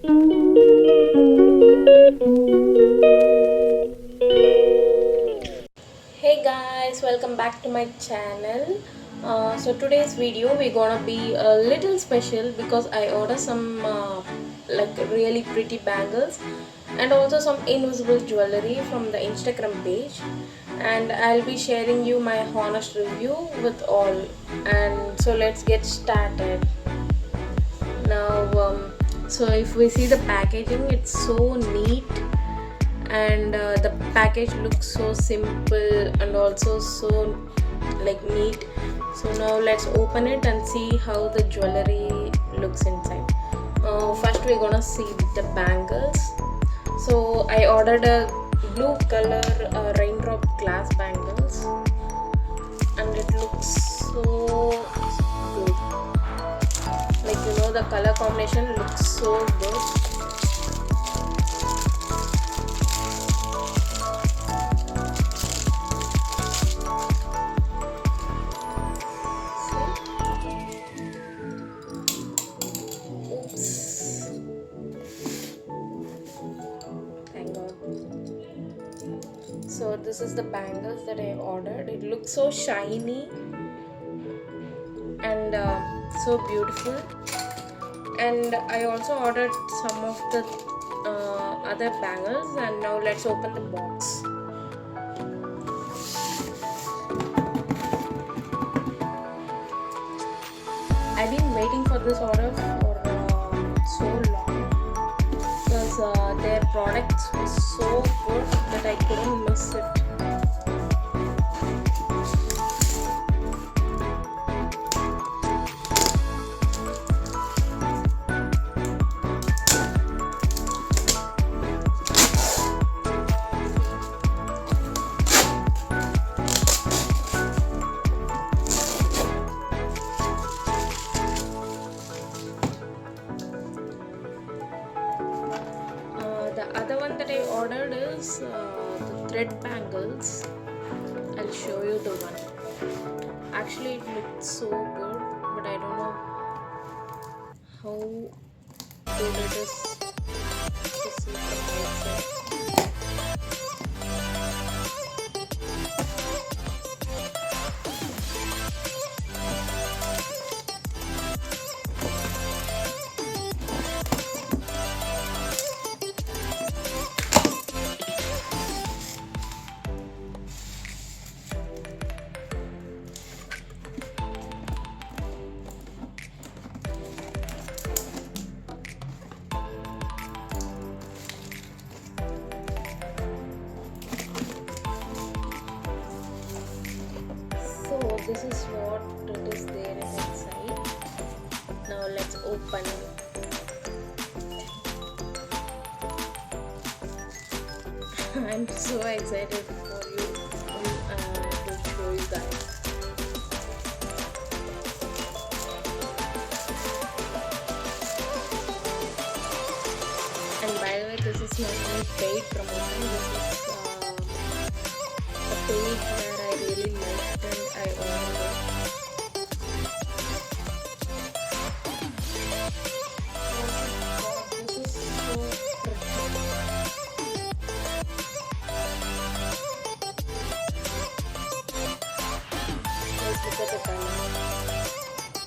Hey guys, welcome back to my channel. So today's video we're gonna be a little special because I ordered some like really pretty bangles and also some invisible jewelry from the Instagram page, and I'll be sharing you my honest review with all. And so let's get started now. So if we see the packaging, it's so neat, and the package looks so simple and also so like neat. So now let's open it and see how the jewelry looks inside. First we're gonna see the bangles. So I ordered a blue color raindrop glass bangles, and it looks so good. Like, the color combination looks so good. Oops. Thank God. So this is the bangles that I ordered. It looks so shiny and so beautiful. And I also ordered some of the other bangles, and now let's open the box. I've been waiting for this order for so long because their products were so good that I couldn't miss it. The other one that I ordered is the thread bangles. I'll show you the one. Actually, it looks so good, but I don't know how good it is to see from outside. So this is what it is there inside. Now let's open it. I'm so excited for you to show you guys. And by the way, this is not any paid promotion. This is a page where I really liked and I ordered it. Oh my God, this is so pretty. Guys, look at the color.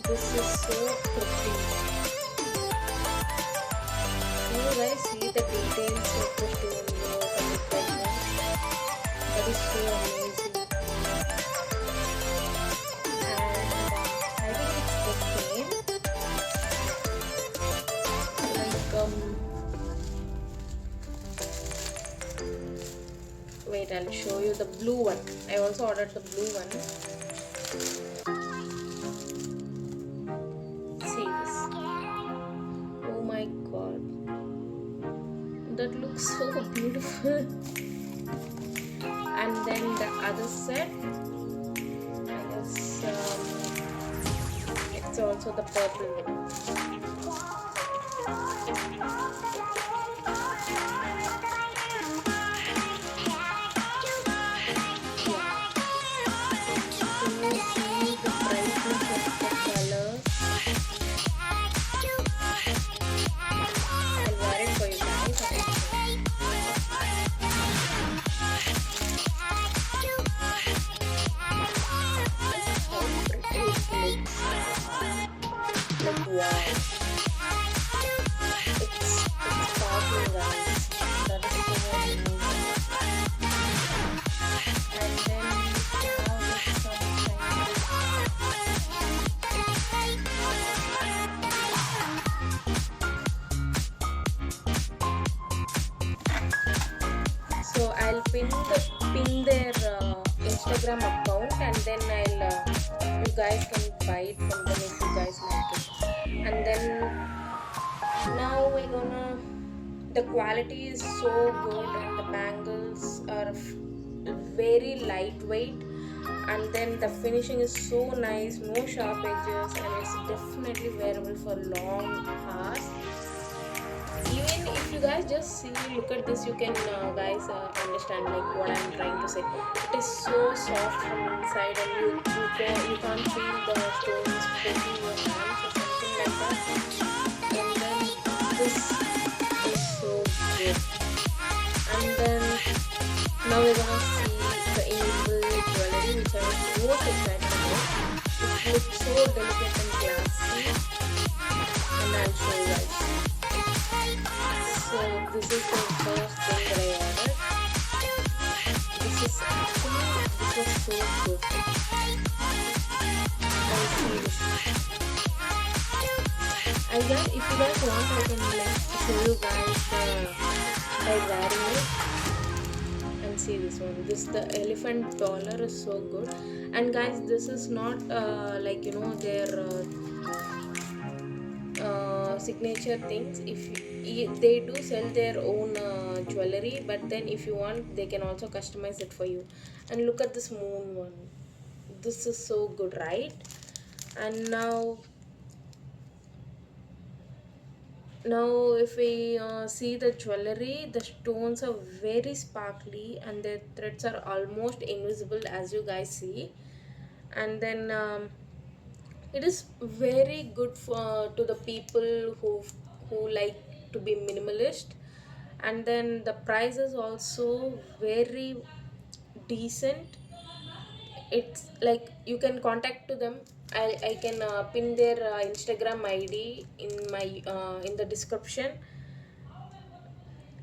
This is so pretty. Can you guys see the details of the stone work and the pregnant? That is so amazing. And I think it's the same. Wait, I'll show you the blue one. I also ordered the blue one. See this. Oh my God. That looks so beautiful. And then the other set, I guess it's also the purple one. I'll pin their Instagram account, and then you guys can buy it from them if you guys like it. And then now we're gonna, the quality is so good, and the bangles are very lightweight, and then the finishing is so nice, no sharp edges, and it's definitely wearable for long hours. Even if you guys just see, look at this, you can guys understand like what I'm trying to say. It is so soft from inside, and you can't feel the stones breaking your hands or something like that. And then this is so good. And then now we're gonna see the invisible jewelry, which I was most excited about. It looks so delicate and glassy, and I'll show you guys. So this is the first thing that I ordered. This was so good. And see this. I guess if you guys want, I can like show you guys by wearing it. And see this one. The elephant dollar is so good. And guys, this is not like their signature things. If they do sell their own jewelry, but then if you want, they can also customize it for you. And look at this moon one. This is so good, right? And now if we see the jewelry, the stones are very sparkly, and their threads are almost invisible, as you guys see. And then it is very good for to the people who like to be minimalist. And then the price is also very decent. It's like you can contact to them. I can pin their Instagram ID in the description.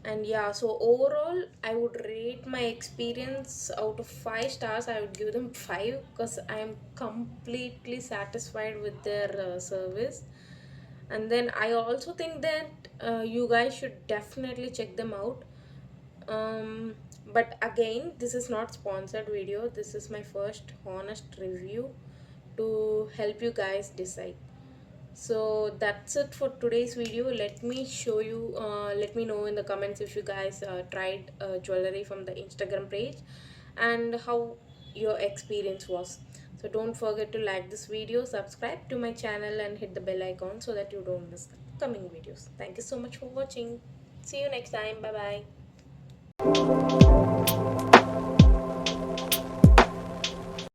And yeah, so overall I would rate my experience out of 5 stars. I would give them 5 because I am completely satisfied with their service. And then I also think that you guys should definitely check them out. But again, this is not sponsored video, this is my first honest review to help you guys decide. So that's it for today's video. Let me know in the comments if you guys tried jewelry from the Instagram page, and how your experience was. So don't forget to like this video, subscribe to my channel, and hit the bell icon so that you don't miss the coming videos. Thank you so much for watching. See you next time. Bye bye.